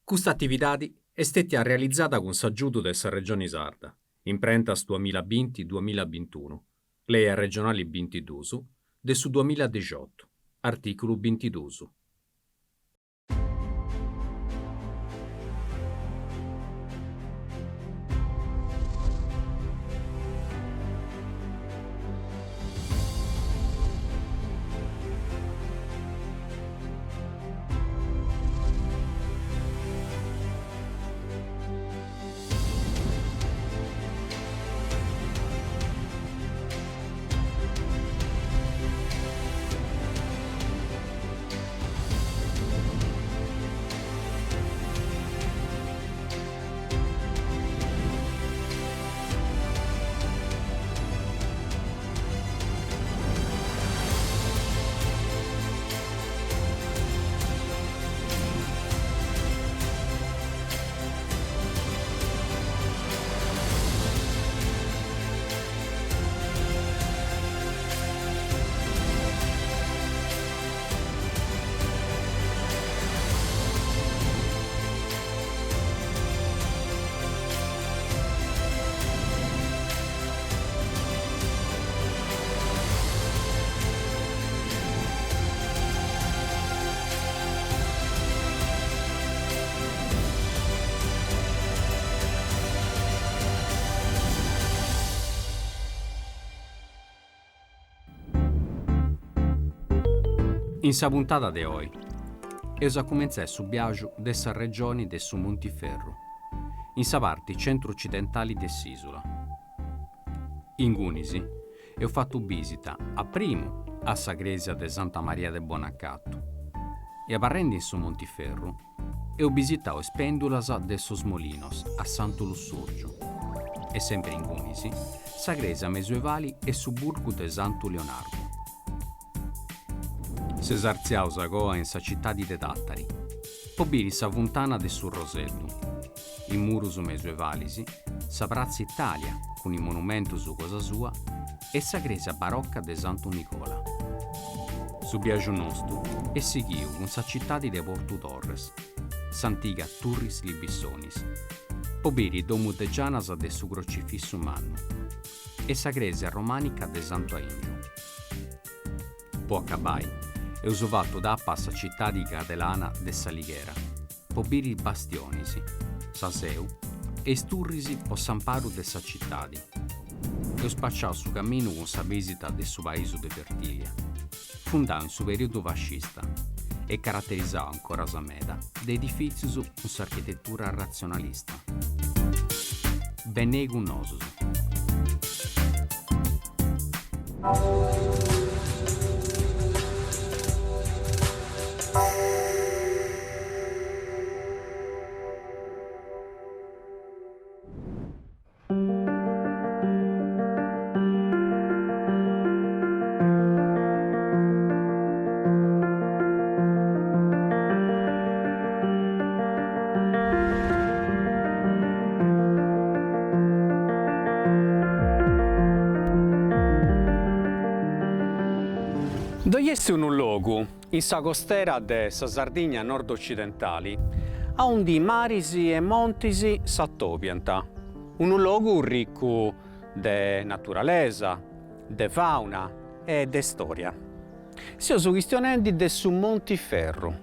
Questa attività è stata realizzata con s'aggiuto della Regione Sarda, in prentas 2020-2021, lei è regionale 22, del su 2018, articolo 22. In sa puntata de oggi, io cominciai su viaggio dessa regione de su Montiferru, in sa parte centro-occidentali dell'isola. In Gunisi, ho fatto visita a primo a sa Gresia de Santa Maria de Bonacatto e a parrendo in su Montiferru ho visitato spendulas de sos Molinos a Santo Lussurgiu e sempre in Gunisi sa Gresia medioevali e su Burgu de Santo Leonardo. Se sarziao sagoa in sa città di Tattari, pobiri sa fontana de sul Rosello, in murus medioevalisi, sa Piazza Italia con i monumenti su cosa sua e sa Gresia barocca de Santo Nicola. Su viaggio nostro e seguiu con sa città di Porto Torres, s'antica Turris Libissonis, pobiri domu de Gianas de su crocifisso manno e sa Gresia romanica de Santo Aingio. Può accabai e uso fatto da passa città di Cadelana de Salighera, pobiri bastionisi, Saseu e sturrisi o Samparu de sa cittadi. E ho spacciato su cammino con sa visita de su paese de Pertiglia, fondato in su periodo fascista e caratterizzato ancora sa meta de edifici con sa architettura razionalista. Benegu nosus. Doiesti un luogo in sa costera de sa Sardigna nord-occidentali, a un di marisi e montisi s'attopianta. Un luogo ricco de naturalesa, de fauna e de storia. Sio su questionendi de su Montiferru,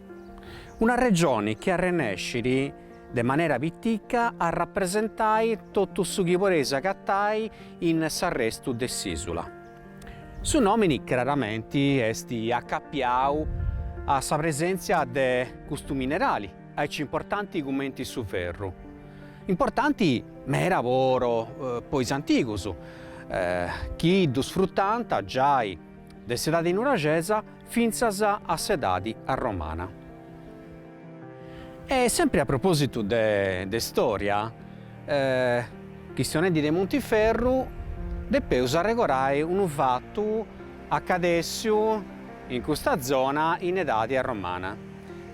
una regione che a renescere de maniera pittica a rappresentare tutto su chi voresa cattai in s'arresto dell'isola. Su nomini chiaramente esti accappiau a sa presenza de custu minerali, ai importanti commenti su ferro. Importanti mera lavoro poi anticus, chi dus sfruttanta già de sedadi nuragesa finzas a sedadi a romana. E sempre a proposito de storia, questione di Montiferru, depeus arregorai un fatto accadessio in questa zona in età romana.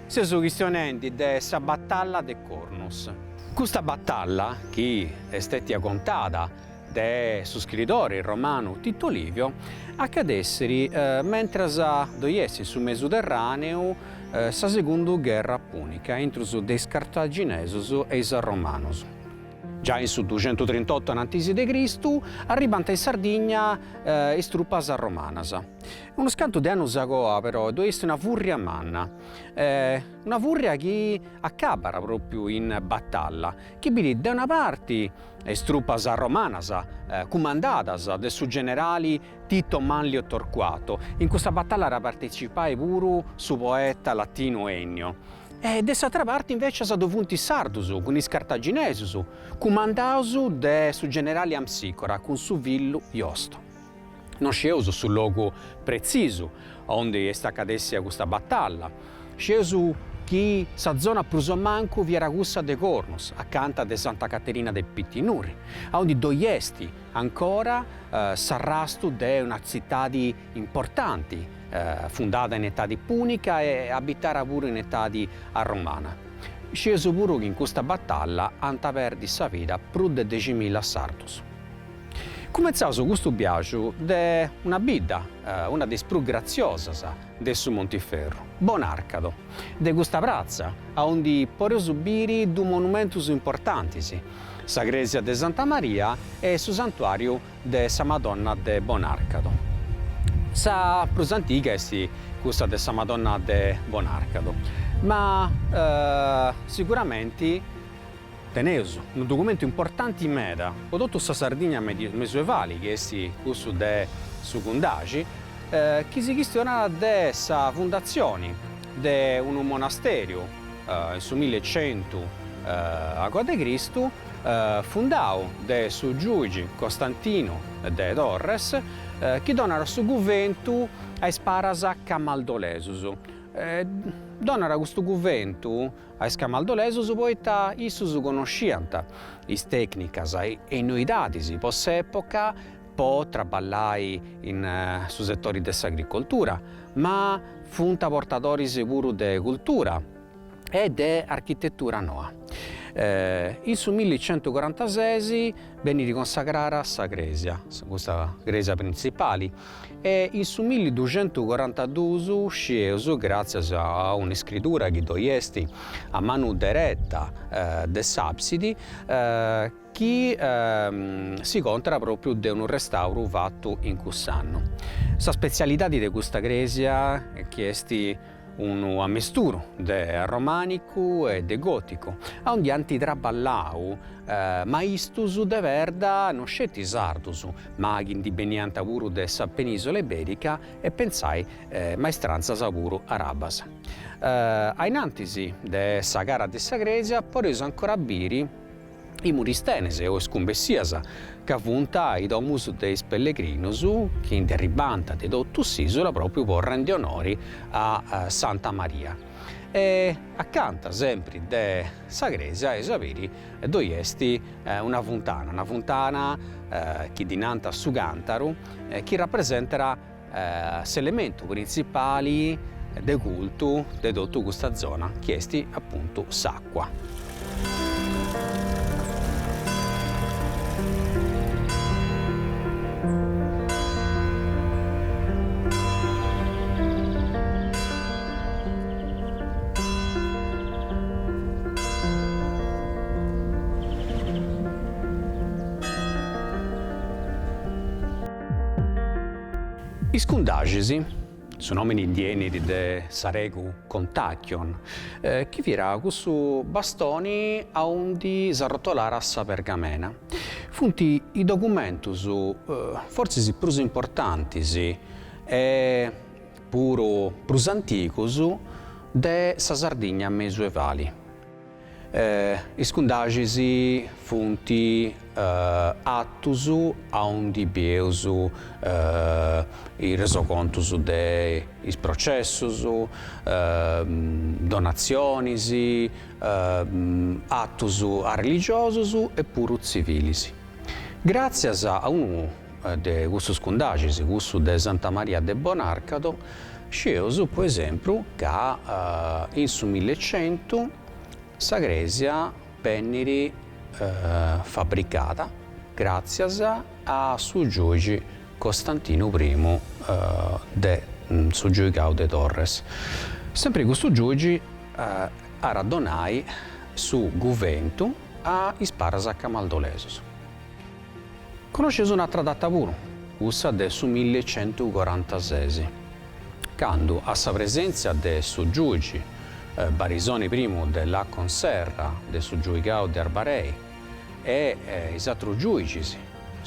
Si su questionendi de sa battaglia de Cornus. Questa battaglia, che è stata contata de su scrittore romano Tito Livio, accadesseri mentre doiessi sul Mediterraneo sa seconda guerra punica, intrus des cartaginesos e is romanos. Già in su 238 a.C. arrivano in Sardegna is truppas romanas. Uno scanto di anni agoa però dove è una furia manna, una furia che accabara proprio in battaglia, che vede da una parte le truppas romanas comandadas dai suoi generali Tito Manlio Torquato. In questa battaglia era partecipato pure su poeta latino Ennio. E dall'altra parte invece sono dovuti i sardus, con i cartaginesi, comandaus da su generale Amsicora, con su villo Iosto. Non sceso sul luogo preciso, onde è accadesse questa battaglia. Sceso che sa zona Prusomanco vi era gussa de Cornos, accanto de Santa Caterina de Pittinuri, onde doiesti ancora s'arrasto de una città importanti, fondata in età di punica e abitata pure in età di romana. Sceso pure che in questa battaglia hanno perso sa vita più di 10.000 sardus. Cominciato questo viaggio da una bidda, una delle più graziose del suo Montiferru, Bonarcado, di questa piazza, dove può subire due monumenti importanti, la Gresia di Santa Maria e il santuario di Sa Madonna de Bonarcado. Sa più antica è questa di Sa Madonna de Bonarcado, ma sicuramente teneso un documento importante in meda, prodotto sa Sardegna medioevale, che è questo de Sucundagi, che si questiona de sa fondazione di un monastero nel 1100 a.C., fondato da su giudice Costantino de Torres, che dona il suo convento ai sparas camaldolesus. Donara questo convento ai camaldolesus poeta issus conosciant is tecnicas e noidades post epoca po traballare in su settori dell'agricoltura, ma funta portatori pure de cultura e de architettura noa. In su 1146 venne riconsacrata sa Gresia, questa Gresia principale, e in su 1242 sceso, grazie a una scrittura che doiesti a mano diretta de Sapsidi, che si conta proprio di un restauro fatto in quest'anno. La specialità di questa Gresia è che un ammesturo de romanico e de gotico, onde antitraballau, ma istus de verda non scetti sardus, ma indibenianta pure de sa penisola iberica e pensai maestranza pure arabas. Ainantisi de sa gara de sa Gresia, poreso ancora biri i muristenese o scumbessiasa, che avvunta i domus deis pellegrinus, che in derribanta de dottus isola proprio per rendere onori a Santa Maria. E accanto sempre de sa Gresia e sapere doiesti una fontana che dinanta su Cantaru, che rappresenterà l'elemento principale del culto di tutta questa zona, che è appunto s'acqua. I scundagisi sono nomi indieni di Saregu Contachion, che vira questo bastoni a undi s'arrotolare a sa pergamena. Funti i documenti forse si più importanti e puro più antichi de sa Sardegna medioevale. I scundagisi funti attus a undi bieus i resocontus de is processus, donazionis, attus a religiosus e puru civilis. Grazie a uno de questi scundagisi, questo de Santa Maria de Bonarcado, sceus, per esempio, che in su 1100 sa Gresia venniri fabbricata grazie a su giudice Costantino I de su giudicao de Torres. Sempre questo giugi a radonai su Guventu a isparas a Camaldolesos. Conosces un'altra data pure, questa del su 1146, quando a sa presenza del su giugi Barisoni I della Conserra, del su giuigao di Arbarei, e i altri giudici,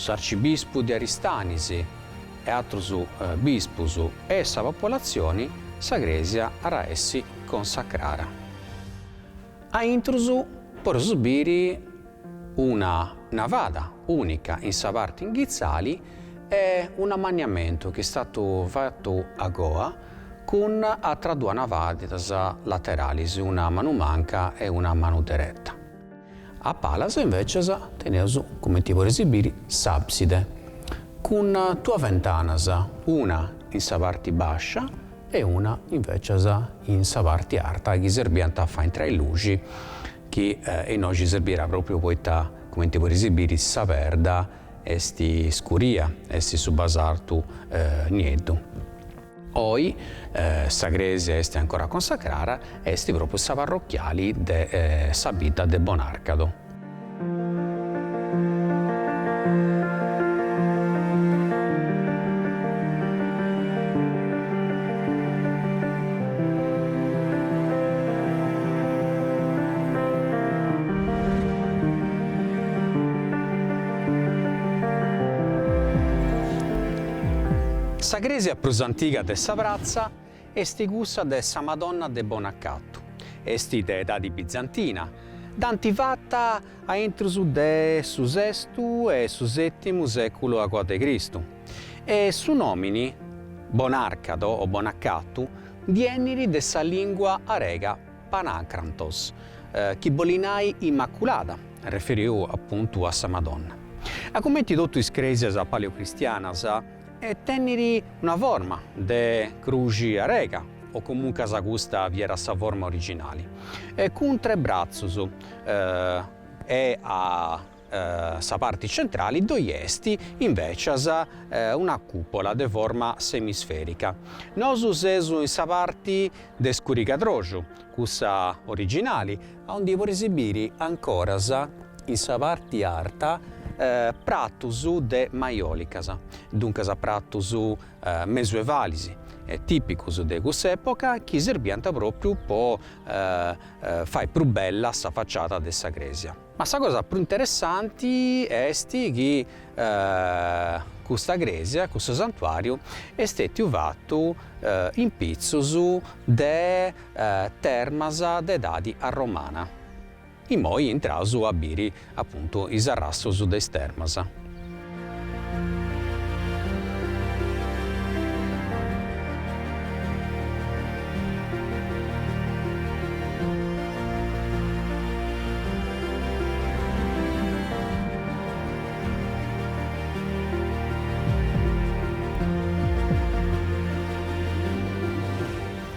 l'arcibispo di Aristanisi e altri bispus e sa popolazione, s'agresia a essi consacrara. A intrusu per subire una navata unica in sa parte inghizzali e un ammaniamento che è stato fatto a Goa con altre due navate laterali, una mano manca e una mano diretta. A Palas invece teniamo, come ti vuoi esibire, s'abside, con due ventane, una in sa parte bassa e una invece in sa parte alta, che serve a fare tra i luci, che in oggi servirà proprio poeta, come ti vuoi esibire, sa verda e sti scuria, e sti su basartu niente. Oggi sa gresia è ancora consacrata e sti proprio sa parrocchiali de sa vita de Bonarcado. Sa gresia più antica de Savrazza è gussa de sa Madonna de Bonaccattu, esti de età bizantina, d'antivatta a intrusu de su sestu e su settimu secolo a.C. E su nomini Bonarcado o Bonaccattu dieniri de sa lingua arega Panacrantos, chi bolinai immaculata, referiu appunto a sa Madonna. A commenti tutto iscresias a paleocristianas e tenniri una forma de cruci a rega, o comunque sa gusta vi era sa forma originale, con tre brazzus e a sa parte centrale doiesti invece una cupola de forma semisferica. Nosus esu in sa parte de scuricadroju, cussa originali, onde vor esibiri ancora in sa parte alta pratus de maiolicas, dunque pratus mesuevalisi, tipicus de quest'epoca, che serviant proprio per fare più bella sa facciata de sa gresia. Ma la cosa più interessante è che questa gresia, questo santuario, è stato usato in pizzus de termas de dadi a romana. E poi entrato a biri appunto i sarrassos de termas.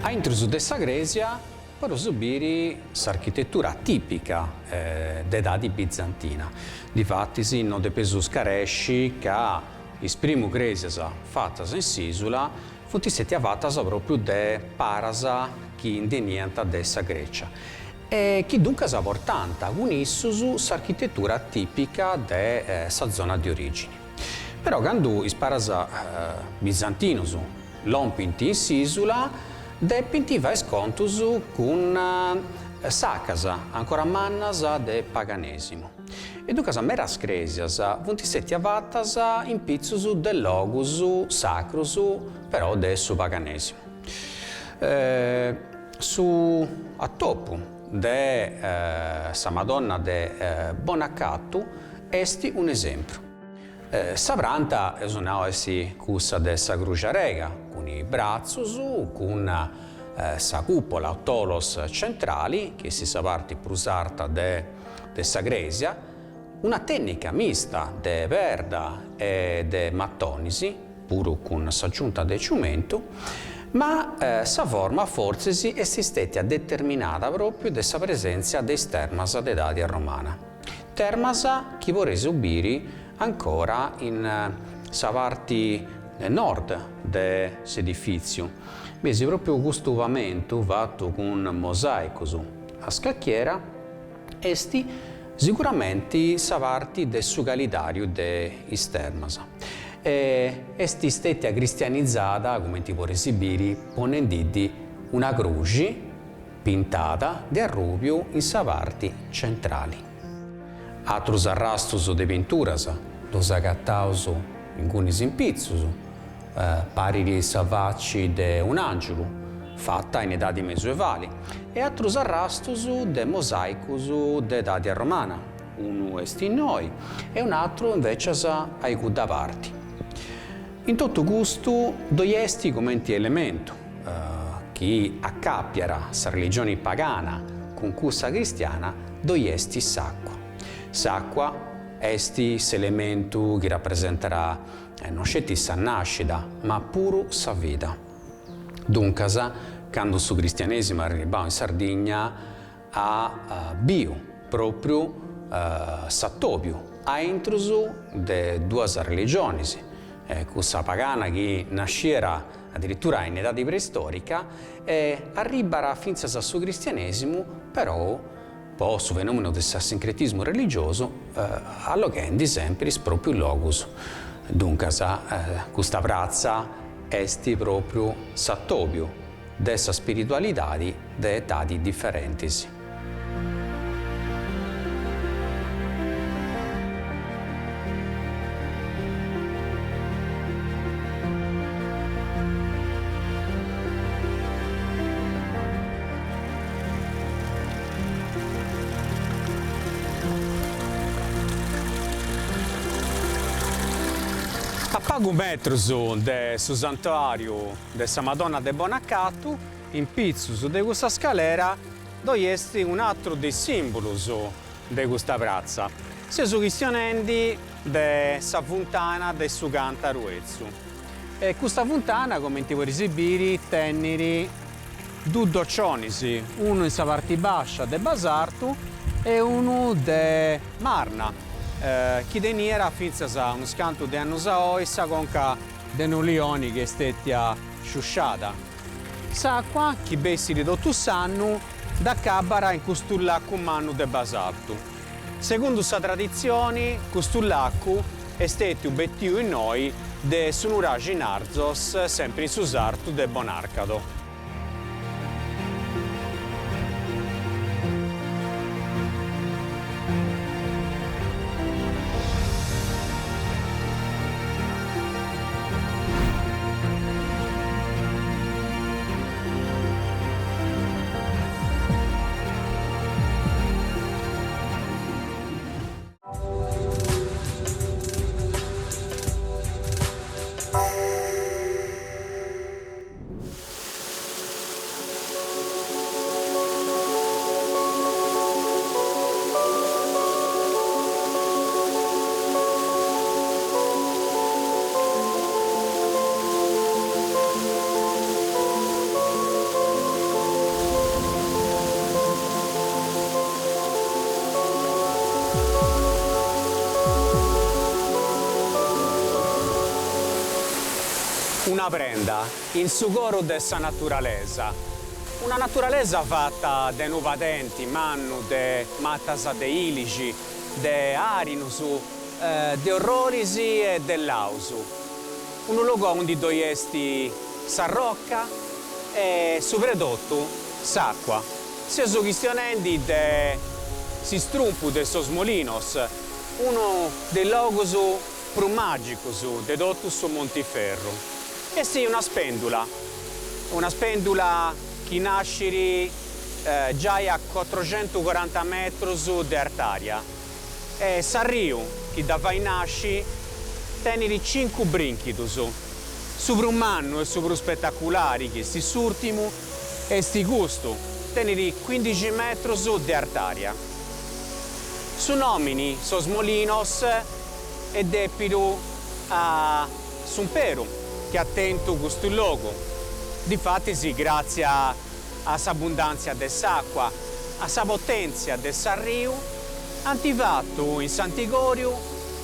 A intrusu de sa gresia per subire l'architettura tipica d'età bizantina. Difatti, non de pesus caresci che i primi gresias fatte in sisula futi stati fatte proprio de paras che indenienta dessa Grecia. E che dunque sa portanta unissus l'architettura tipica de sa zona di origine. Però quando i paras bizantinus lompinti in sisula, depinti va scontus con sacas ancora mannas de paganesimo. E dunque meras cresias funti stati avattas in pizzus de logus sacrus però de su paganesimo. Su a topu de sa Madonna de Bonaccattu esti un esempio. Sa pranta è una cussa de sa Cruce Rega, con i brazzus, con sa cupola o tolos centrali, che si sa parte più sarta de sa gresia, una tecnica mista de verda e de mattonisi, pure con s'aggiunta de ciumento, ma sa forma forse è stata determinata proprio da sa presenza dei termas de dadia romana. Termas che vorrei ubiri ancora in sa parte nord dell'edificio, Besi proprio questo pavimento fatto con mosaicos a scacchiera esti sicuramente sa parte del suo calendario de Istermasa. Esti stetta cristianizzata, come ti può esibire, ponendo una croce pintata di arrubio in sa parte centrali. Altros arrastos de pinturas, los agattaus in cunis in pizzus, pariri savacci de un angelo, fatta in età medioevali, e altros arrastos de mosaicus de età romana. Uno est in noi e un altro invece ai da parti. In tutto questo, doi esti come elemento che accappiara sa religione pagana con cussa cristiana, doi esti s'acqua. S'acqua esti s'elemento che rappresenterà non scetti sa nascita, ma pure sa vita. Dunque, quando su cristianesimo arrivò in Sardegna, a bio proprio s'attopio a intruso de due religioni, questa pagana che nasceva addirittura in età preistorica e arriverà fino al suo cristianesimo, però poi su fenomeno del sincretismo religioso alloghendi sempre proprio il locus. Dunque, questa prazza esti proprio s'attopio dessa spiritualità di età differenti. A pochi metri del santuario di Sa Madonna de Bonacatu, in pizzo di questa scalera, dove è un altro dei simboli di questa piazza. Si sono cristianendi della fontana del suo Cantaruezzo. E questa fontana, come ti puoi esibire, tenere due doccionisi, uno in sa parte bassa del Basartu e uno de Marna. Chi deniera fino a uno scanto di anni sa conca de Nulioni che è stata sciusciata. S'acqua, chi bessi ridotto sanno, da cabara in custullacco manno de Basartu. Secondo sa tradizione, custullacco è stato obiettivo in noi de sunuragi Narzos, sempre in susartu de Bonarcado. Una prenda, il sucoro dessa naturaleza. Una naturaleza fatta de nuvatenti, mannu, de mattas de ilici, de arinus, de orrorisi e dell'ausu. Un luogo dove doiesti sa rocca e soprattutto s'acqua. Si sono cristianendi de si strumpu de sos molinos, uno dei luoghi più magici de tutto su Montiferru. E sì, una spendula che nasce già a 440 metri di artaria. E Sarriu, che da vai nasce, tiene 5 brinchitus. Sopra un manno e sopra spettacolari che si surtimu e sti gusto, tiene 15 metri di artaria. Su nomini sos molinos e depiru a Sumperu, che attento questo luogo. Difatti sì, grazie a s'abbondanza dell'acqua, a sa potenza del Sarriu, antivatto in Sant'Igorio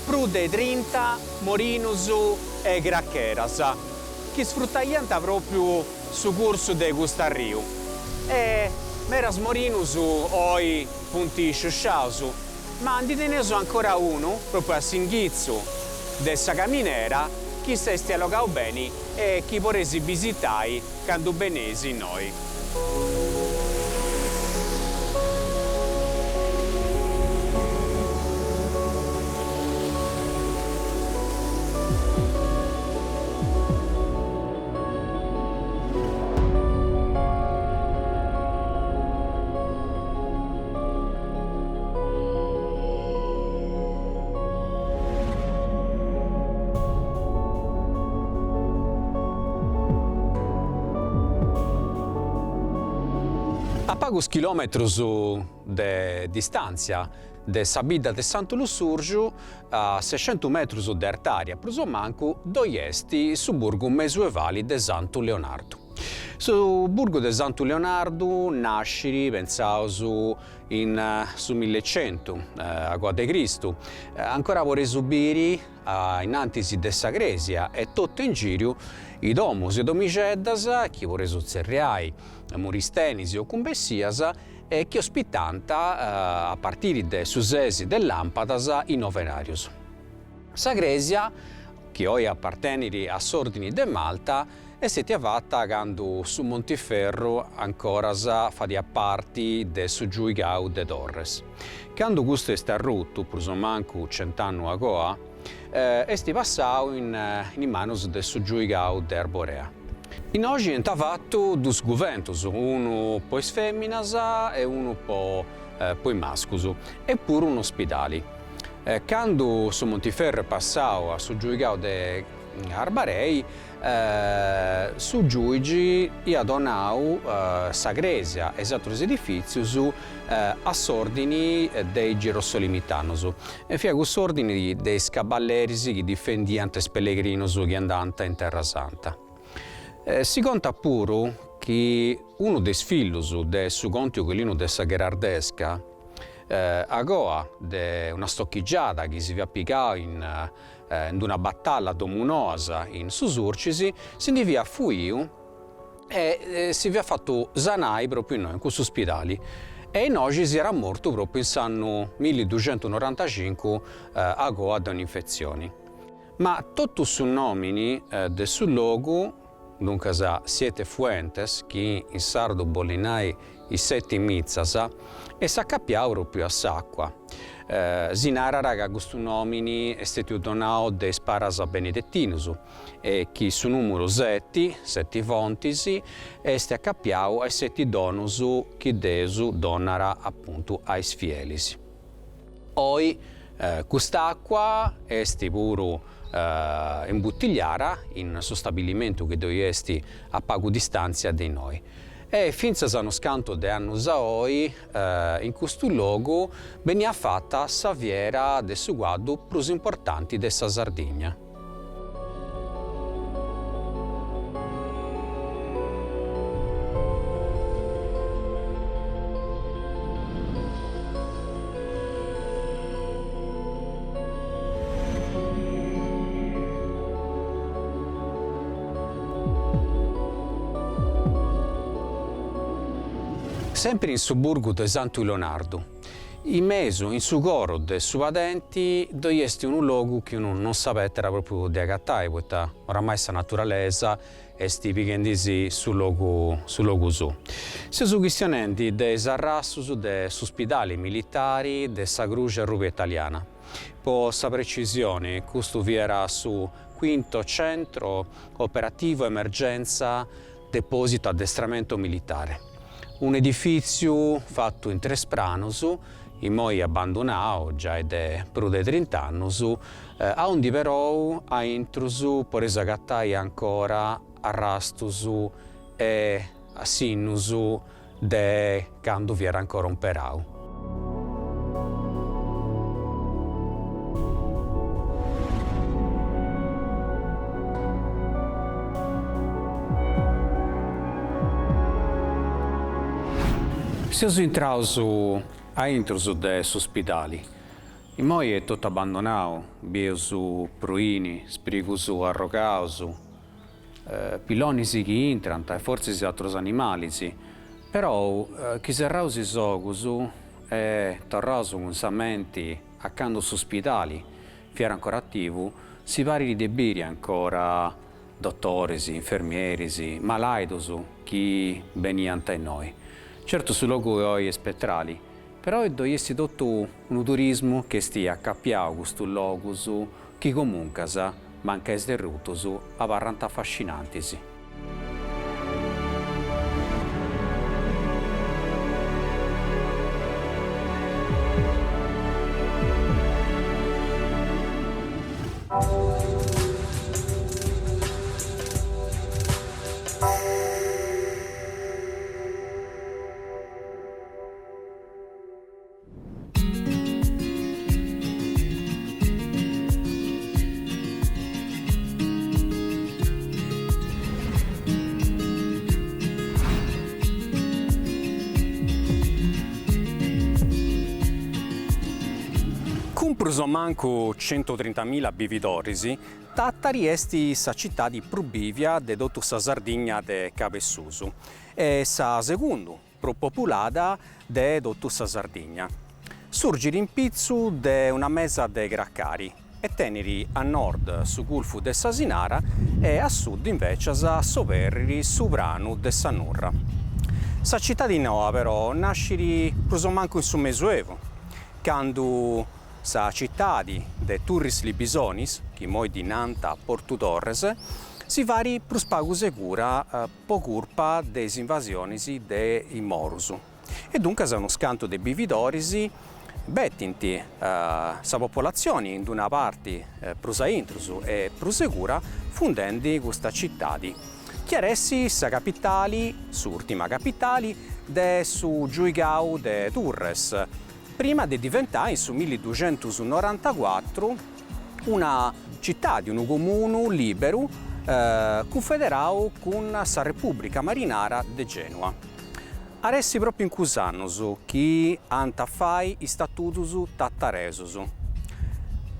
più di 30 morinus e graccheras, che sfruttano proprio su corso de Gustarriu. E meras morinus oi punti sciusciausu, ma anditeneso ancora uno, proprio a Singhizzo, dessa caminera, chi stesti allogau bene e chi vorresi visitai quando benesi noi. A pagos chilometros de distanza de Sabidda de Santu Lussurgiu, a 600 metros de artaria, mancu, doi esti su burgu mesuevali de Santu Leonardo. Su burgu de Santu Leonardo nasciri, pensaus, in su 1100, a de Cristu. Ancora vorrei subire in antisi de Sagresia e tutto in giro i domus e domiceddas, chi vorrei zerriai, muristenisi o cumbessias, e che ospitanta a partire de susesi de lampadas in novenarius. Sagresia, che oggi apparteneri a Sordini de Malta, è stata fatta quando su Montiferru ancora fadia parte de su Giuigau de Torres. Quando questo è stato rotto, manco 100 anni ago, è stato passato in manos de su Giuigau de Arborea. In oggi è fatto due governos, uno poi femminas e uno poi mascus, e pure un ospedale. Quando su Montiferru è passato a su Giuigau de Arbarei, su Giuigi ha donato Sagresia e altri edifici a sordini dei Gerosolimitanosi. E fia questo ordine dei scaballerisi che difendiano i pellegrinos che andano in Terra Santa. Si conta pure che uno dei figli del suo contio quello della Gherardesca, a Goa, una stoccheggiata che si è applicata in una battaglia domunosa in Susurcisi, si divia fuiu e si è fatto zanai proprio in questo ospedale. E in oggi si era morto proprio in anno 1295 a Goa da un'infezione. Ma tutti i nomini del suo luogo, dunque siete fuentes, che in sardo bollinai i sette mizzas, e s'accappiava proprio a s'acqua. Sinara che questo nomini è stato donato dai sparas benedettinus, e che su numero sette fonti, è stato accappiato ai sette donus che Desu donara appunto ai fielis. Poi quest'acqua è pure imbottigliata in suo stabilimento che dove esti a pago distanza di noi. E finza uno scanto di anni oggi, in questo luogo veniva fatta saviera del suo guardo più importanti della Sardegna. Sempre in Suburgo di Santu Leonardo, in mezzo, in su coro de Suvadenti, dove è un luogo che uno non sapeva proprio di agattare, perché oramai questa naturalezza è tipica sul luogo su. Si sono questioni dei arrassos degli ospedali militari della Croce Rossa Italiana. Per questa precisione, questo vi era su quinto centro operativo emergenza deposito addestramento militare. Un edificio fatto in tre spranos, in moi abbandonato già è più di 30 anni, a onde però ha intruso per esagattare ancora arrastus e asinus de quando vi era ancora un perau. Siamo entrati a intruso dell'ospedale. E poi è tutto abbandonato, abbiamo pruini, sprigos arrogaus, piloni che entrano e forse altri animali. Però chi serrau si sogus e torraus con samenti accanto all'ospedale, fiera ancora attivo, si pare di debiri ancora dottori, infermieri, malaidos che venivano a noi. Certo sul luogo oggi è spettrali, però è doiesti tutto un turismo che stia accappiato questo luogo che comunque manca esderrutos a parranta affascinanti. Cumpruso manco 130.000 bividorisi, Tattari esti sa città di Prubivia de dotto sa Sardigna de Cabessusu e sa segundu pro populada de dotto sa Sardigna. Surgi in pizzu de una mesa de Graccari e teneri a nord su Gulfu de Sasinara e a sud invece a soverri su Branu de Sanurra. Sa città di Noa però nasciri pruso manco in su Mesuevo, quando sa città de Turris Libisonis, che moi di Nanta a Porto Torres, si vari prus pagu segura po curpa des invasionis de i Morus. E dunque sa uno scanto de bividorisi bettinti sa popolazione in una parte prus a intrus e prus segura fundendi questa città. Chiaressi sa capitali, su ultima capitali, de su Giuigau de Turres, prima di diventare, in 1294, una città di un comune libero confederato con la Repubblica Marinara di Genova. Aressi proprio in quell'anno che hanno fatto i statutus tattaresus.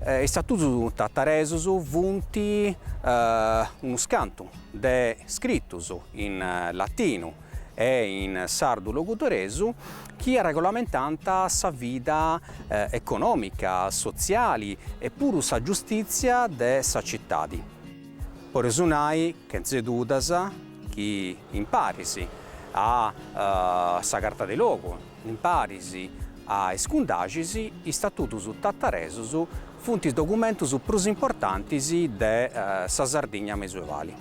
I statutus tattaresus vunti uno scanto de scrittus in latino e in sardo locutoresu che regolamentanta sa vita economica, sociale e pure sa giustizia de sa cittadi. Por esunai che zedudas che imparisi a sa carta de logo, imparisi a escundagisi i statutus tattaresus funti documentus prus importantis de sa Sardigna mesuevali.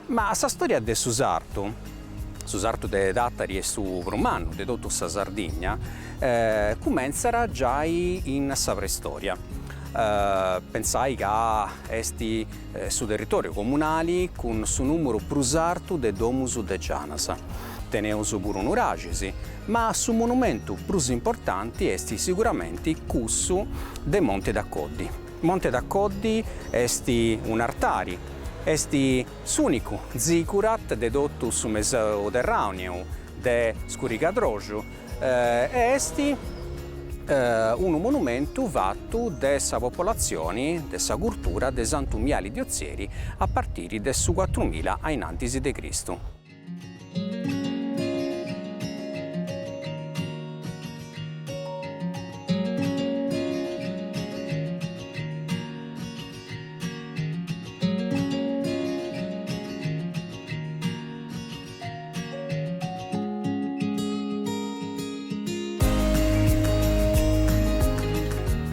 Ma sa storia de su sartu de Tattari e su Brumannu, de tutta sa Sardigna, cominciara già in sa preistoria. Pensai che esti su territorio comunale con su numero prus artu de domus de Gianasa. Teneus pure un'uragisi, ma su monumento prus importanti esti sicuramente cussu de Monte d'Accoddi. Monte d'Accoddi esti un artari, esti s'unicu zicurat de dottu su Mesoterraneu de Scuricadrogiu e esti un monumento fatto de sa popolazione, de sa cultura de santumiali diozieri a partire de su 4000 ainantis de Cristo.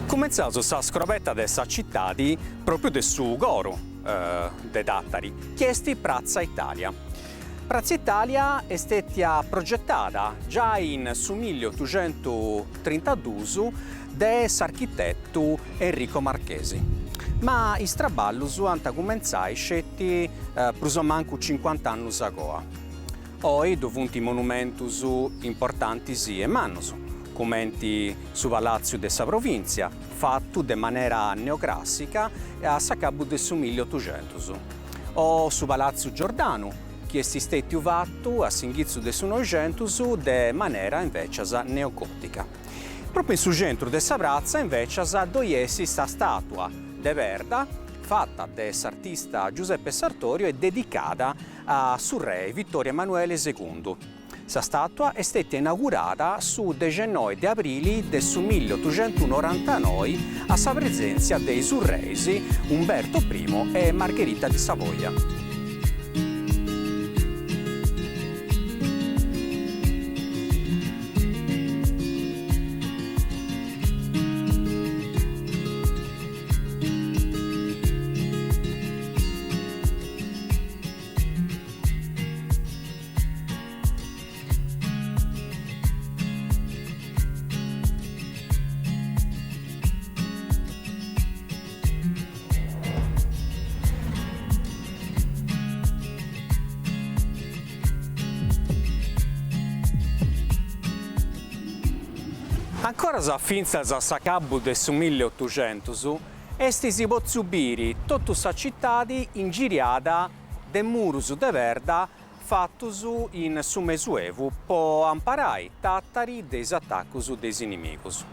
Cominciato sa scrobetta de sa città proprio de su Goro de Tattari, chiesti Piazza Italia. Piazza Italia è stata progettata già in su 1832 da l'architetto Enrico Marchesi. Ma i straballus hanno cominciato scetti manco 50 anni ago. Oggi dovuti monumentus importanti e mannos, come su Palazzo della provincia, fatto in maniera neoclassica a capo del 1800. O su Palazzo Giordano, che è stato fatto a l'inizio del 900 in maniera invece neogotica. Proprio in sul centro della piazza invece doiesi sta statua de Verda, fatta dall'artista Giuseppe Sartorio e dedicata a suo re Vittorio Emanuele II. Questa statua è stata inaugurata su 19 di aprile del 1899 a sa presenza dei surresi Umberto I e Margherita di Savoia. Ancora sa finza sa cabu del 1800 esti si può subire tutta sa città ingiriata de murus de verda fattus in su mesuevu po amparai tattari des attacus des inimicus.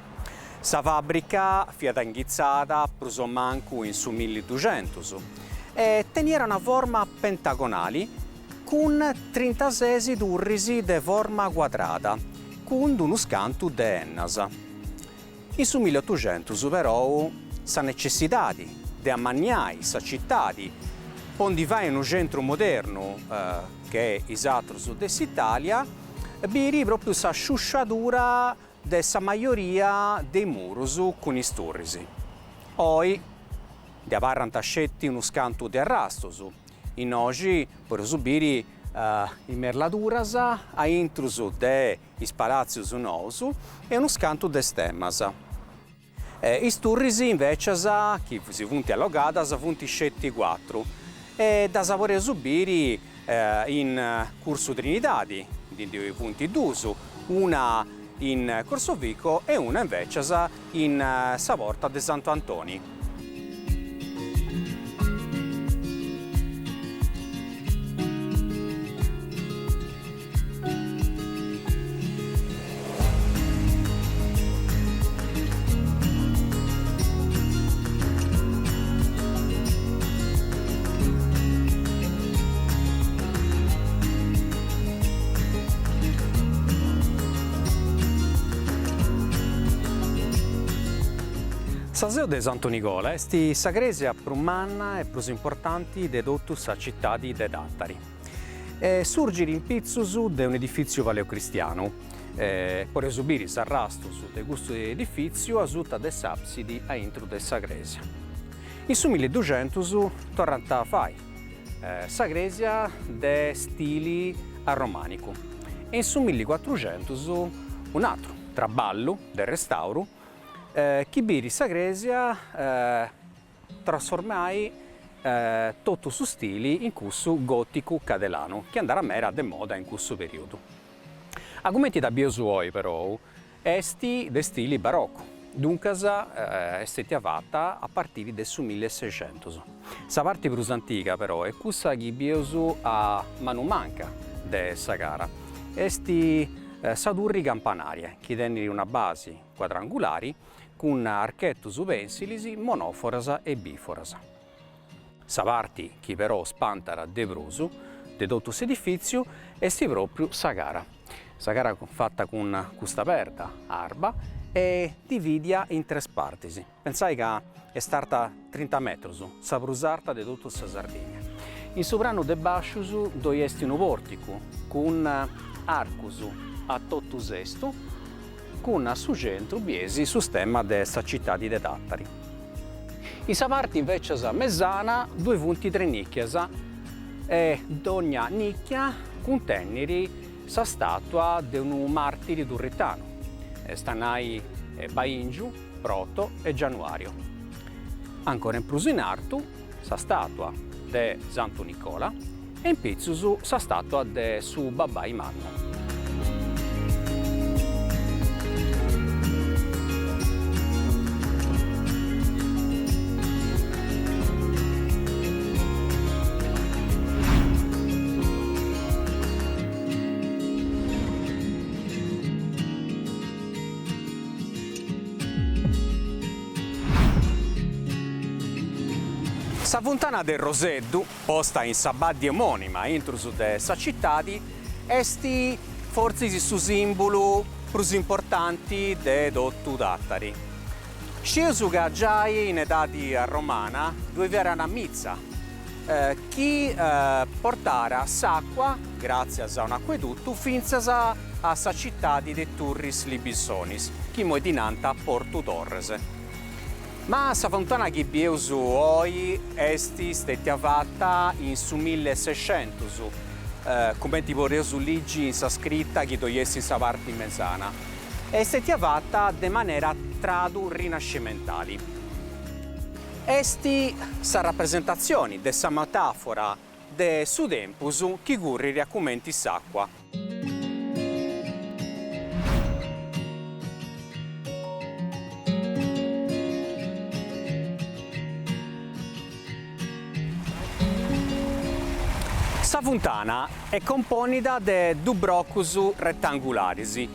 Sa fabbrica fiat inghizzata pruso mancu in su 1200 e teniera una forma pentagonale con 36 turrisi de forma quadrata con uno scanto de ennasa. In su 1800 però sa necessità di ammaniare sa città, pondi vai in un centro moderno che è Isatros d'Italia, biri proprio sa sciusciatura della maggioria dei murus con i sturrisi. Poi di avarrantascetti uno scanto di arrastos, in oggi per subire in merladuras a intrus de is palazius nous e uno scanto de stemmas. I sturrisi invece che si funti allogadas funti scetti 4 e da sapore subiri in Curso Trinidadi di punti d'uso, una in Corso Vico e una invece in Savorta de Santo Antoni. Saseo de Santo Nicola è sa gresia più manna e più importante de tutta sa città di Tattari. Surge in pizzus de un edificio paleocristiano, per esubire s'arrastus de questo edificio a sutta de s'absidi a intro de sa gresia. In su 1200 tornata a fai sa gresia de stili a romanico e in su 1400 un altro traballo del restauro chi biri sa gresia trasformai tutto su stili in questo gotico cadelano che andrà a mera de moda in questo periodo. Argumenti da biosuoi però esti de stili barocco, dunque è stata fatta a partire del 1600. Sa parte più antica però è questa che biosu a manu manca de sa gara. Esti sadurri campanarie che tennero una base quadrangolari con archettus pensilis, monoforas e biforas. Sa parte che però spantara de brusu, de tutto edificio, esti proprio sa gara. Sa gara fatta con questa aperta arba e dividia in tre parti. Pensai che è stata 30 metri, sa brusarta de tutta sa Sardegna. In sovrano de bascius dove esti un portico con arcus a tutto sesto, con a su centro biesi su stemma dessa città di Tattari. In sa parte invece sa mezzana due punti tre nicchias e d'ogna nicchia contenneri sa statua di un martire durritano. Stanai Baingiu, Proto e Januario. Ancora in plus in artu sa statua de Santo Nicola e in pizzus sa statua de su Babbai Manno. Sa fontana del Roseddu, posta in sa baddi omonima intrus de sa cittadi, esti forse su simbolo più importanti de dottu Dattari. Sciusu che già in età romana dove era una mizza chi portara s'acqua, grazie a un acquedotto, finza a sa città di Turris Libissonis, chi mo dinanta Porto Torres. Ma sa fontana che bieusu oggi esti stata fatta in su 1600, come ti vorrei su ligi in sa scritta che togliessi in sa parte mezzana, e stata fatta de maniera tradu rinascimentali. Esti sa rappresentazioni de sa metafora de su tempus che gurri riaccumenti s'acqua. Sa fontana è componida de due broccus rettangularis,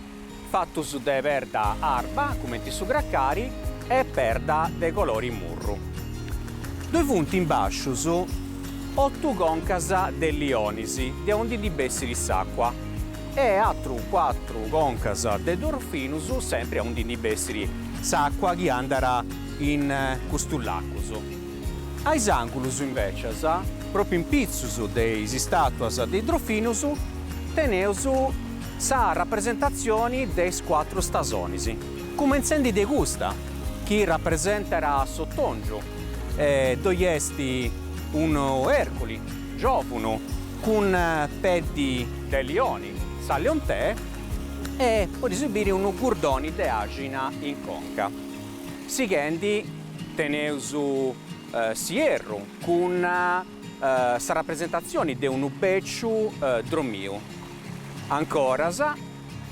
fattus de perda arba, come su graccari, e perda de colori murru. Due punti in bascius, 8 goncas de lionisi, de onde di bessiri s'acqua, e altru 4 goncas de dorfinus, sempre a onde di bessiri s'acqua, che andrà in custullacus. Ais angulus invece, proprio in pizzus dei statuas dei Drofinus, teneus sa rappresentazioni dei 4 stasonis. Come incendi de gusta, chi rappresenterà Sottongio, doiesti un Ercoli, Giopuno, con peddi de lioni, sa leontè, e può esibire un gurdoni de agina in conca. Sighendi teneus Sierru, con sa rappresentazione di un becciu dromio. Ancora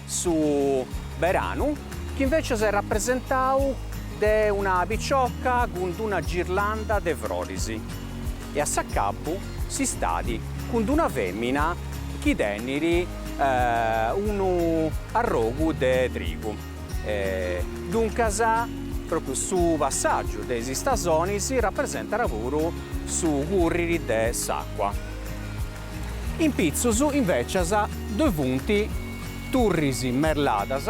su Beranu, che invece si è rappresentato di una biciocca con una girlanda de frorisi. E a Saccabu si stadi con una femmina che deniri un arrogu de trigo. Dunque, proprio su passaggio dei stasoni si rappresenta lavoro su gurriri de s'acqua. In pizzus invece due punti turrisi merladas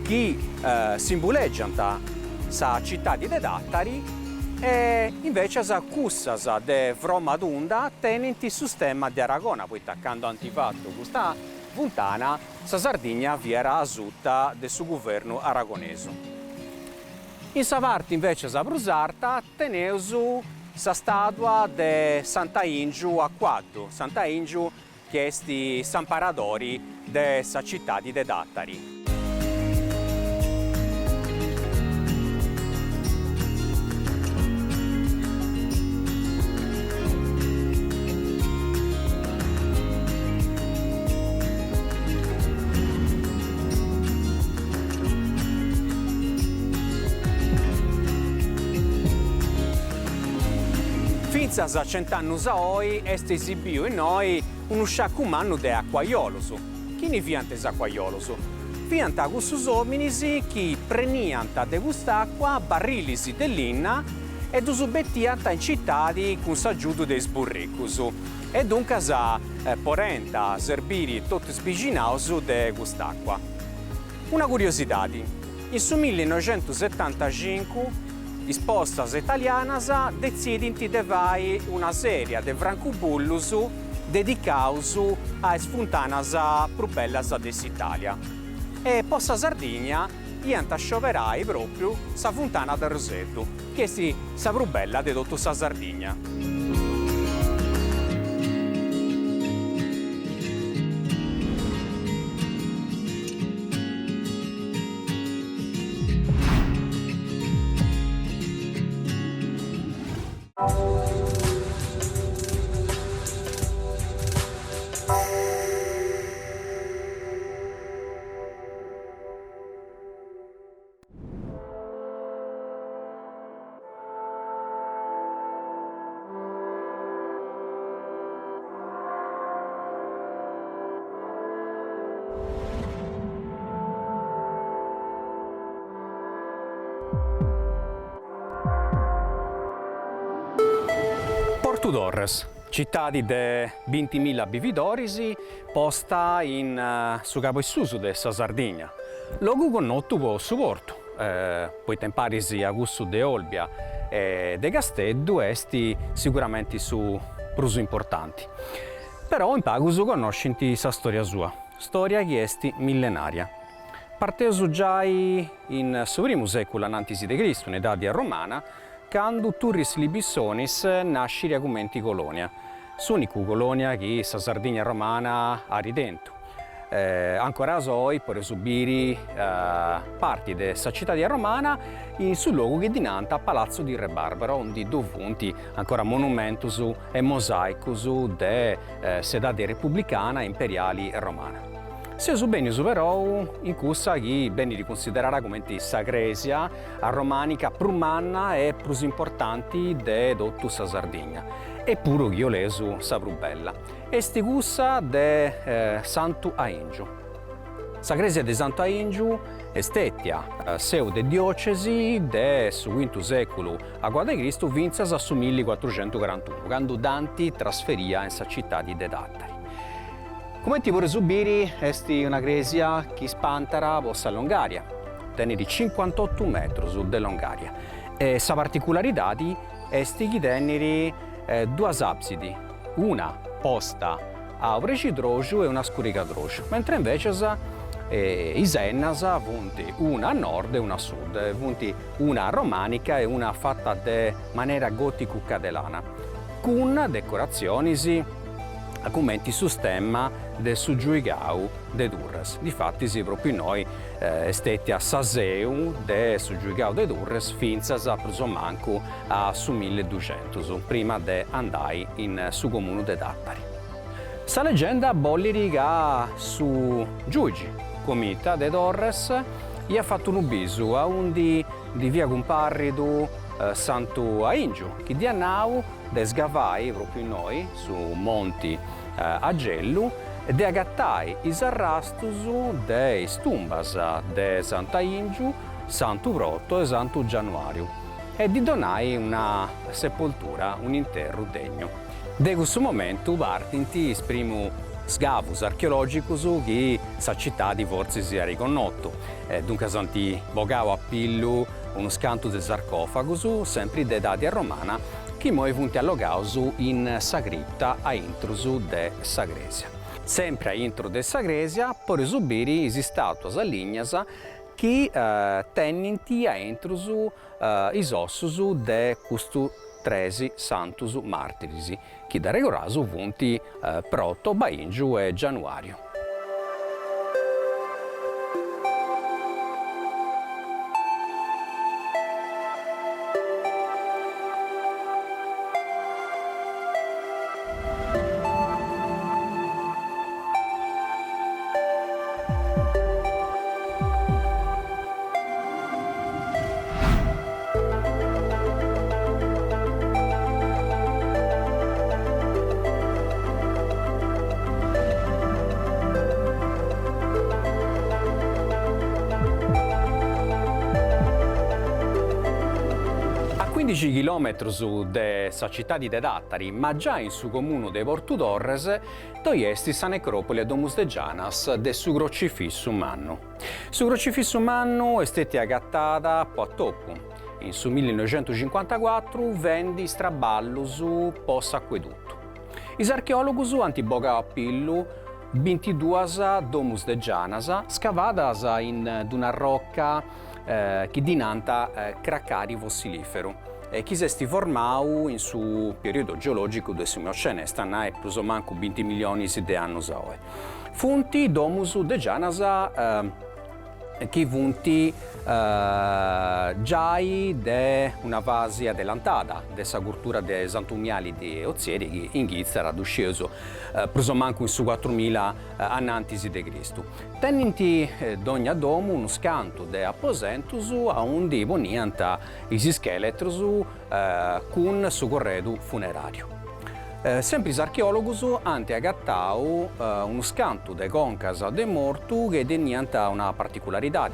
che simboleggiano sa città di Dattari e invece cussas de Vroma d'Unda tenenti su stemma di Aragona, poi attaccando antifatto questa fontana, sa Sardegna vi era asutta del suo governo aragonese. In sa parte invece sa Brusarta teneus sa statua de Santa Ingiu a Quaddu, Santa Ingiu che esti San Paradori de sa città di Dattari. A 100 anni oggi est esibito in noi uno sciacumano de acquaiolus. Chi ne viante acquaiolus? Vianta questi uomini che preniant de quest'acqua barrilis dell'inna e usubettiant in città con s'aggiuto dei sburricus. E dunque porenta serbiri tutti spiginaus de quest'acqua. Una curiosità, in su 1975 ispostas italianas decidint de fare una serie de francubullus dedicaus a fontanas più bellas d'Italia. E posta Sardegna iant scioperai proprio sa fontana del Roseddu, che è sa più bella di tutta sa Sardegna. Porto Torres, città di 20.000 abitanti, posta in su capo suso de sa Sardegna. Logo connotto con su porto, poi temparisi a gusto de Olbia e de Casteddu esti sicuramente su prusu importanti. Però in pagusu conoscenti sa storia sua, storia che esti millenaria. Partesu già in su primo secolo annantisi de Cristo, in età romana, quando Turris Libissonis nasce argomenti colonia, l'unica colonia che sa Sardegna romana ha ridento. Ancora oggi può subire parti della città di romana in sul luogo che dinanta Palazzo di Re Barbaro, onde dovunti ancora monumentus e mosaicus de sedade repubblicana imperiali romana. Se su bene però in cussa che bene riconsiderata come sagresia a romanica prumanna e più importanti de dottu sa Sardegna. Eppure io lesu sa più bella. Esti cussa de Santu Aingio. Sagresia de Santu Aingio estetia seu de diocesi de su V secolo a guarda Cristo vinzas a su 1441, quando Danti trasferia in sa città di Dedattari. Come ti vorrei subire, esti una gresia che spantara possa Longaria, tenne di 58 metri su de Longaria. E sa particolarità di esti che tenneri due absidi, una posta a Orecidrogiu e una Scuricadrogiu, mentre invece i Sennasa vunti una a nord e una a sud, vunti una romanica e una fatta de maniera gotico-cadelana, con decorazioni a commenti su stemma del Suggiuigau de Durres. Difatti si proprio noi esteti a Saseu de Suggiuigau de Durres finzas a manco a su 1200 prima de andai in su comune de Dattari. Sa leggenda bolliri che su Giugi, comita de Torres, gli ha fatto un bisu a un di via Comparridu Santu Aingio, che di annau de sgavai proprio noi su monti Agellu e de agattai is arrastusu de stumbas de Sant'Aingiu, Santu Brotto e Santu Januario e di donai una sepoltura, un interro degno. De questo momento partinti esprimu sgavus archeologicus che sa città di Forzi sia riconnotto. Dunque santi bogau a pillu uno scanto de sarcofagus sempre de dati a romana che moi funti allogausu in sa cripta a intrusu de Sagresia. Sempre a intro de Sagresia por subiri is statuas lignas che tennenti a intrusu is ossus de custu 13 santus martiris, che da regorasu funti Proto, Baingiu e Januario. A 15 km della città di Dedattari, ma già in su comune de Porto Torres, toiesti sa necropoli a Domus de Gianas de su crocifisso mannu. Su crocifisso mannu è stata agattata a toppu. In su 1954 vendi straballus post acquedotto. Is archeologus antibogau a pillu 22 Domus de Gianas scavadas in una rocca che dinanta cracari fossilifero. Chi si è formato in su periodo geologico del Miocene, stanno più o meno 20 milioni di anni. Funti Domus de Gianas che funti già de una fase adelantata della cultura dei santumiali di Ozieri che in Svizzera è sceso più o meno in su 4000 anni antisi de Cristo. Tenenti d'ogni domo uno scanto de apposentus a un di ponianta i scheletros con su corredo funerario. Sempre gli archeologi hanno agattau uno scanto de concas de mortu che tenianta una particolarità.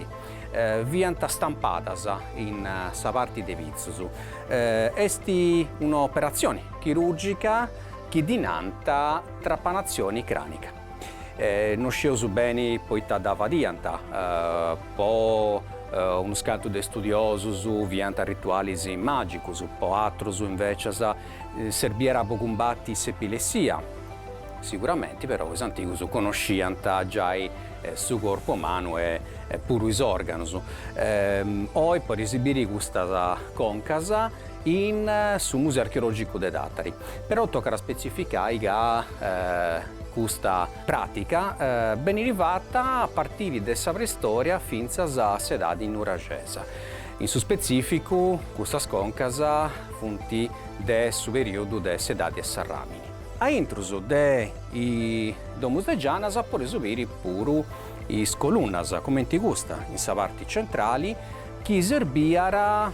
Vianta stampadas in sa parte de vizzus. Esti un'operazione chirurgica che dinanta trapanazioni cranica. Non sceso bene poi da vadianta, uno scanto de studiosus vianta ritualis magicus, po' altros invece serviera a combatti s'epilessia. Sicuramente però gli antichi conosciant già su corpo umano e pure i organi. Poi per esibire questa concasa in su Museo Archeologico de Dattari. Però tocca specificare che questa pratica ben arrivata a partire dalla preistoria fino alla sedade in Nuragesa. In su specifico, questa concasa funti del periodo de sedade e Sarramini. A intruso dei domus de Gianas a por esubire pure i colunnas, come ti gusta, in sa parte centrali, che serbiara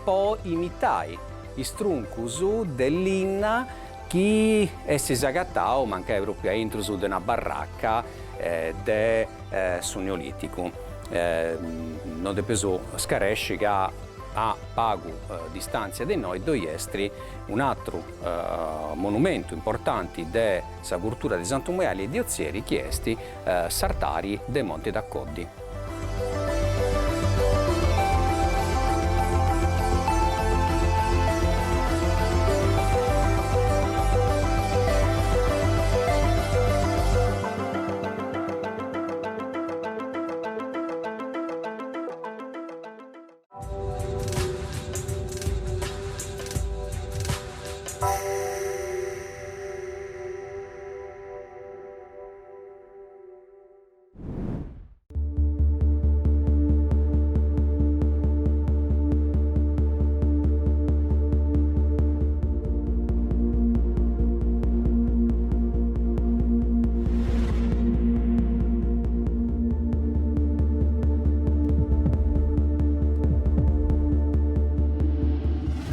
po imitai i struncus dell'inna che essi agattau manca proprio a intruso de una baracca de su Neolitico. Non depeso scaresci che a pago distanza di noi doiestri un altro monumento importante della cultura di Sant'Umeali e di Ozieri chiesti Sartari dei Monti d'Accoddi.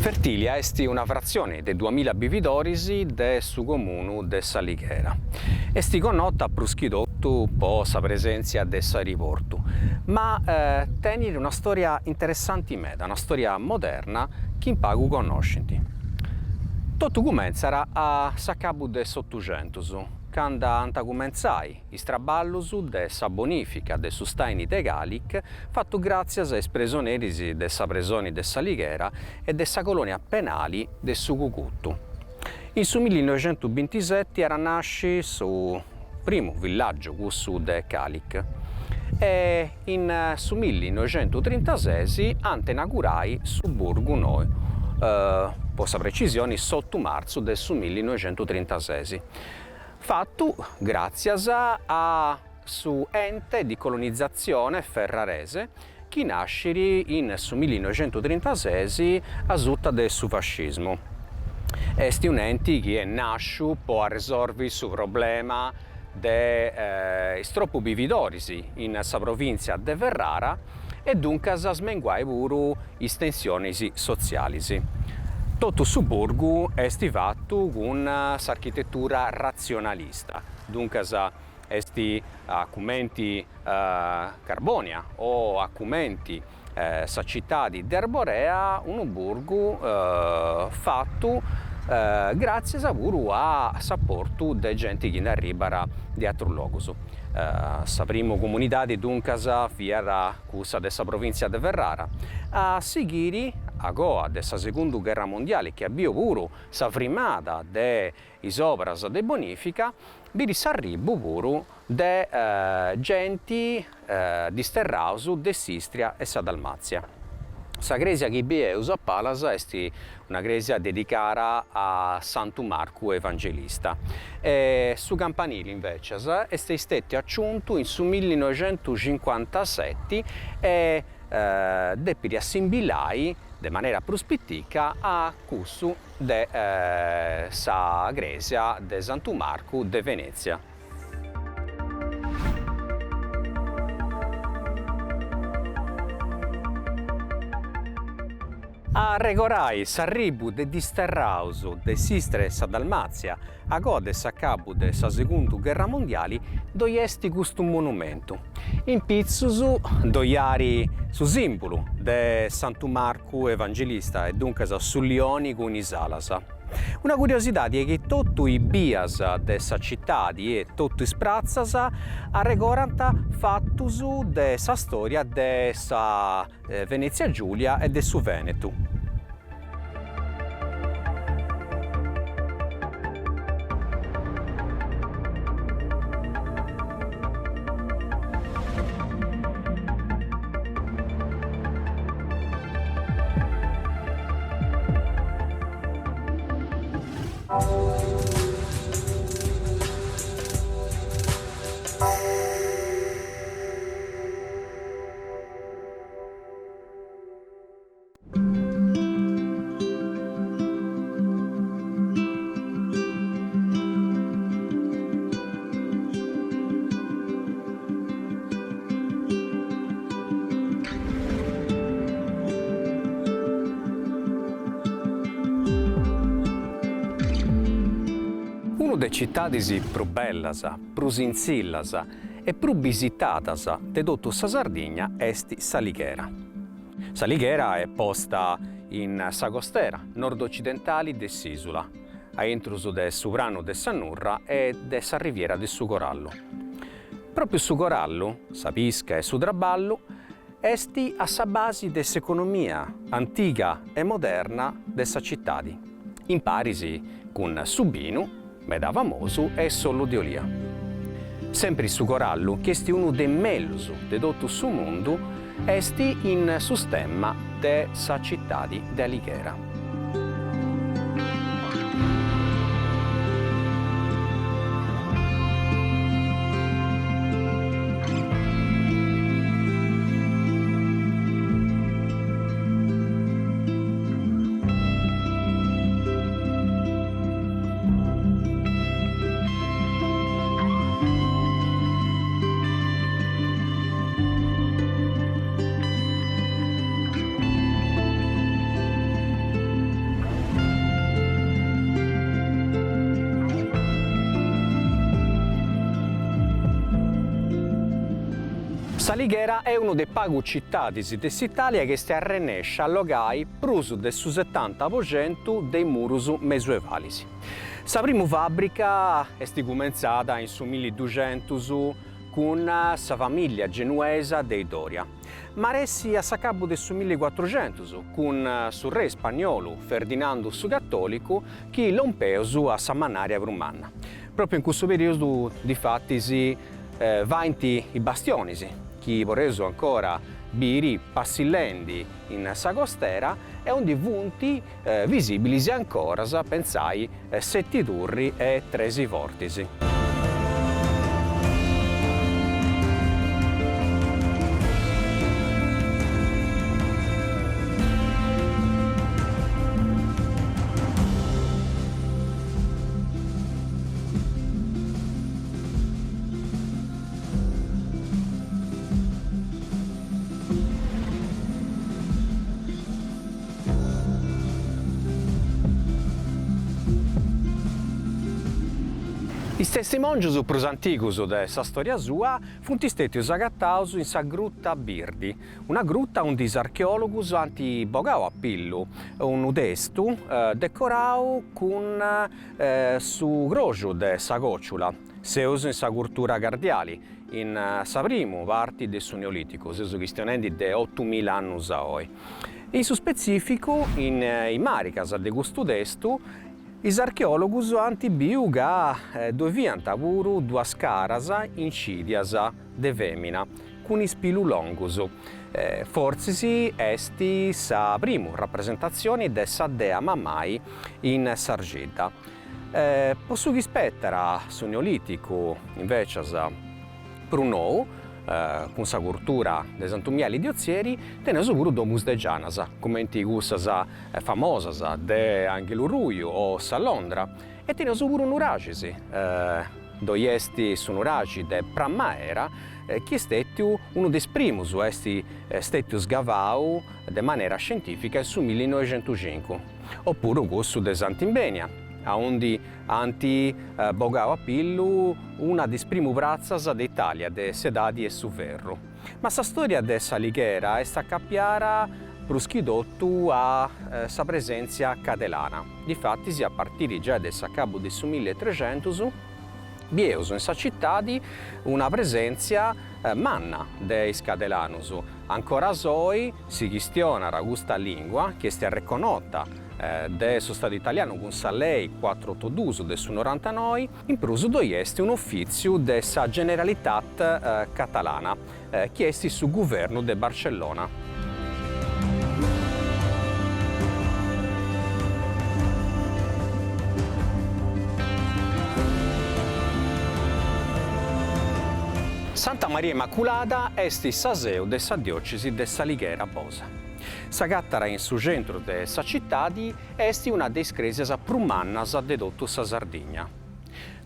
Fertilia è una frazione dei 2000 bividorisi del suo comune de Salighera. Esti connota pruschidotto po' sa presenza de sa riportu, ma tenere una storia interessante in meda, una storia moderna che in pagu conoscenti. Tutto cominciara a s'accabu del 800, quando anta comenzai i straballus de sa bonifica de su staini de Galic, fatto grazie ai prigionieri de sa prigione de Salighera e de sa colonia penali de su Cucuttu. In su 1927 era nasce su primo villaggio cussu de Calic e in su 1936 ante inaugurai su Burgu Noi, per sa precisione sotto marzo del su 1936. Fatto grazie a su ente di colonizzazione ferrarese che nasce in su 1936 a sutta del su fascismo. È un ente che nasce per risolvere il problema dei troppo bividorisi in sa provincia de Ferrara e dunque smenguai pure estensioni sociali. Tutto su Burgu è fatto con l'architettura razionalista, dunque esti accumenti Carbonia o accumenti sa città di Derborea, un Burgu fatto grazie a pure a supporto di gente che ne arriva di altro luogo. Sa prima comunità di Duncasa era questa della provincia di Ferrara. A seguire, a goa della seconda guerra mondiale, che abbia pure sa primata delle opere di bonifica, vi s'arrivo pure di gente di Sterrausu, di Sistria e sa Dalmazia. Sa gresia che bieus a Palas è una gresia dedicata a Santo Marco Evangelista. Su campanile invece è stato aggiunto in su 1957 e deppi assimilai de maniera prospettica a questo de sa gresia de Santo Marco de Venezia. A regorai s'arribu de disterrausu de sistre sa Dalmazia, a gode s'accabu de sa Segundu Guerra Mondiali, doi esti custu monumentu. In pizzusu doiari su simbolu de Santu Marcu Evangelista e dunque su Lioni con Isalasa. Una curiosità è che tutti i bias de sa città e tutti i sprazzas arregoranta fattusu de sa storia de sa Venezia Giulia e de su Venetu. Una delle città più belle, più insillas e più visitate di tutta sa Sardegna è S'Alighera. S'Alighera è posta in sa costera nord-occidentale dell'isola, a intrus del Suvrano de Sannurra e de sa riviera del Sucorallo. Proprio su Corallo, sa pisca e su traballo, esti a sa base dell'economia antica e moderna dessa città, in parisi con Subinu, meda famoso e solo di Olia. Sempre su Corallo, che è uno dei meglio di tutto il mondo, esti in stemma de sa città di Alighera. S'Alighera è uno dei pochi città dell'Italia che si arrenesce a logai prusu del su 70% dei murus medioevali. Sa prima fabbrica è cominciata in su 1200 con sa famiglia genuesa dei Doria, ma resti a capo del su 1400 con su re spagnolo Ferdinando su Cattolico che l'ompeusu a sa Mannaria Brumanna. Proprio in questo periodo difatti si vanti i bastionisi, chi vorreso ancora biri passillendi in sa costera e onde vunti visibili ancora, pensai, 7 turri e 13 vortici. I testimonios più antichi della storia sua funt stati agattati in sa Grutta Birdi, una grutta onde gli archeologi hanno bogau a pillu un testo decorato con su groggio de sa gocciula, seus in sa cultura cardiali, in sa prima parte del suo neolitico, seus cristianendi de 8000 anni a oggi. In su specifico, in maricas de questo testo, gli archeologi hanno visto che doviant pure due caras incidias de femina, con spilu longus. Forse esti sa prima rappresentazione de sa dea Mamai in Sargetta. Posso rispettare su neolitico invece per nou, con sa cultura dei santumiali diozieri, teneso pure domus de Gianas, come in gussas famosas de Angelo Ruiu o sa Londra, e teneso pure un uragisi, dove esti sono ragi de Prammaera, che è stato uno dei primi stato sgavau de maniera scientifica sul 1905, oppure questo de Sant'Imbenia, onde anti bogau a pillu una delle prime brazzas d'Italia, de sedadi e su ferro. Ma la storia de Salighera è stata cappiara pruschidotto a sa presenza cadelana. Difatti, a partire già del cabo del 1300, Bieus in sa città una presenza manna dei cadelanus. Ancora oggi si questiona questa lingua che è riconosciuta del Stato italiano con sa lei 482 del 99, in pruso è un ufficio della Generalitat catalana che è sul governo di Barcellona. Santa Maria Immaculata est sa seu de sa diocesi de Salighera Bosa. Sa gattara in su centro de sa città est una dei scresias prumannas de dotto sa Sardegna.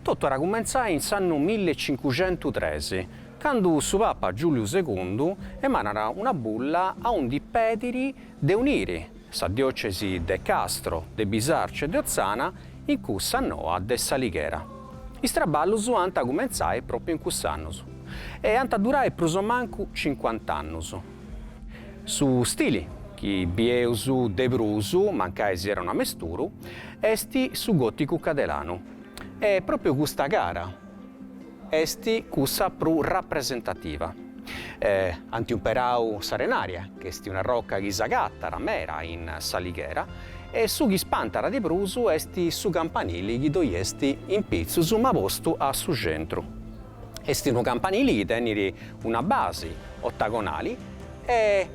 Tutto era cominciato in anno 1513, quando su Papa Giulio II emanara una bulla a un di pediri de unire sa diocesi de Castro, de Bisarce e de Ozzana in cui s'annoa de Salighera. I straballus anta cominciare proprio in quest'anno. E anta durare prosomancu 50 anni. Su stili, che Bieusu de Brusu, mancai era una mesturu, esti su gotico cadelano. E proprio questa gara esti cussa più rappresentativa. Anti un perau sarenaria, che esti una rocca ghisagatta, ramera in Salighera, e su ghispantara di Brusu esti su campanili che doiesti in pizzu, ma posto a su centro. Esti un campanili che teneri una base ottagonali e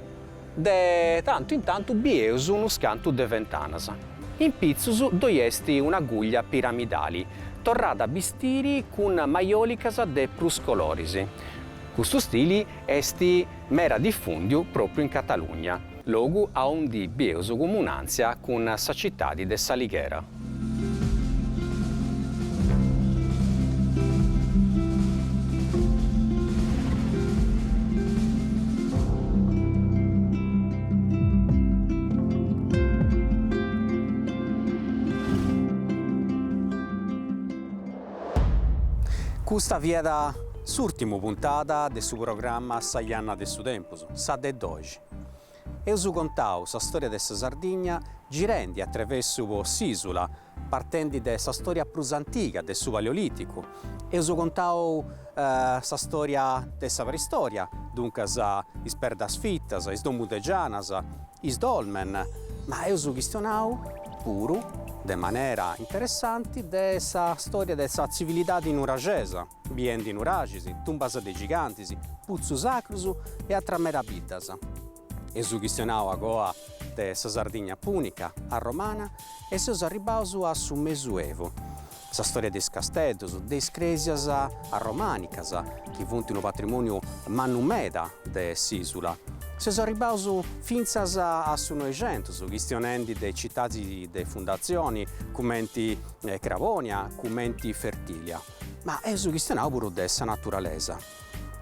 de tanto in tanto bieus uno scanto de ventanas. In pizzus doiesti una guglia piramidali, torrada bistiri con maiolicas de pruscolorisi. Questo stile esti mera diffundio proprio in Catalogna, luogo a un di bieus comunanzia con sa città de Salighera. Questa vieta l'ultima puntata del suo programma Saianna del suo tempo, sa de oggi. E us contau la storia della Sardegna girando attraverso l'isola, partendo dalla storia più antica del suo paleolitico. E us contau la storia della preistoria, dunque le perdas fittas, le domudegianas, i dolmen, ma us questionau pure de maniera interessante della storia della civiltà nuragesa, biendi nuragisi, tumbas de gigantis, puzzu sacrus e altra meravidas. E su questionau agora de sa Sardegna punica, a romana, e seus arribaus a su Mesuevo. Sa storia des castellos, des cresias a romanicas, che funt un patrimonio manumeda de s'isula. Seus arribaus finzas a su Noegentus, questionendi de cittadi de fondazioni, commenti Cravonia, commenti Fertilia. Ma esu questionau pure de sa naturalesa,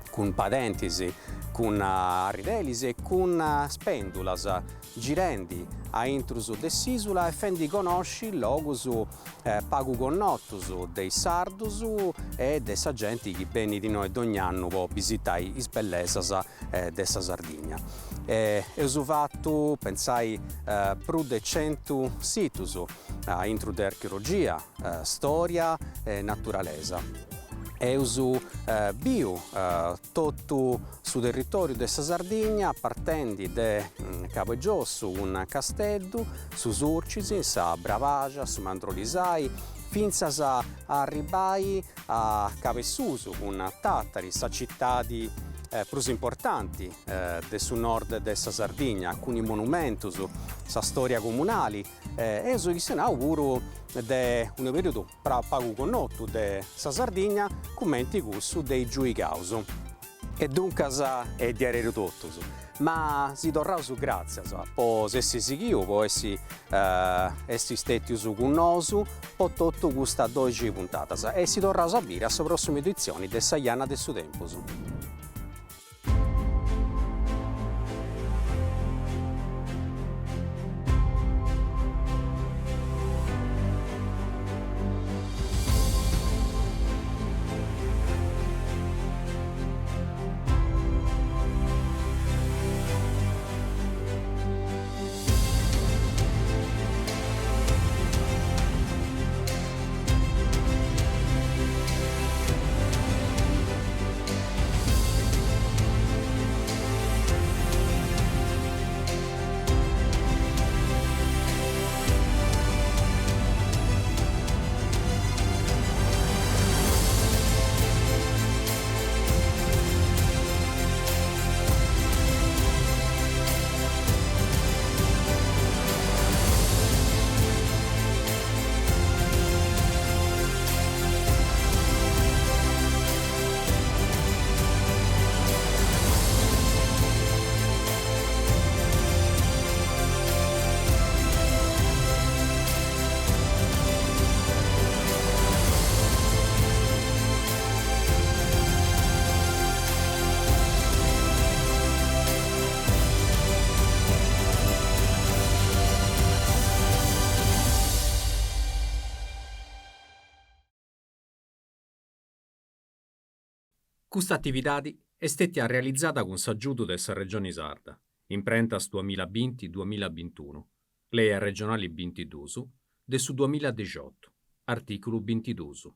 con padentisi, con aridelis e con spendulas, girendi a intrus de s'isula e fendi conosci logus pagu connottus dei sardus e de sa gente che beni di noi ogni anno può visitare is bellezas de sa Sardegna. Esu fatto, pensai, più di 100 situs a intro de archeologia, storia e naturalesa. Eusu bio tutto sul territorio della Sardegna, partendo da Capogiossu, un castello, su Surcisi, sa Bravagia, su Mandrolisai, fino a arrivare a Cavessusu, con Tattari, sa città più importanti del nord della Sardegna, alcuni monumenti, sa storia comunale, e su questionau pure de un periodo pagu connotto de sa Sardegna, commenti cussu dei Giuicausu. E dunque è di tutto. ma si torrà su grazie, poi se si seguiu, poi essi stettius con nosu, po tutto gusta 12 puntatas e si torrà a bere a sa prossima edizione de sa Iana de su Tempus. Questa attività è stata realizzata con s'aggiuto della Regione Sarda, in prentas 2020-2021, lei è regionale 22, del su 2018, articolo 22.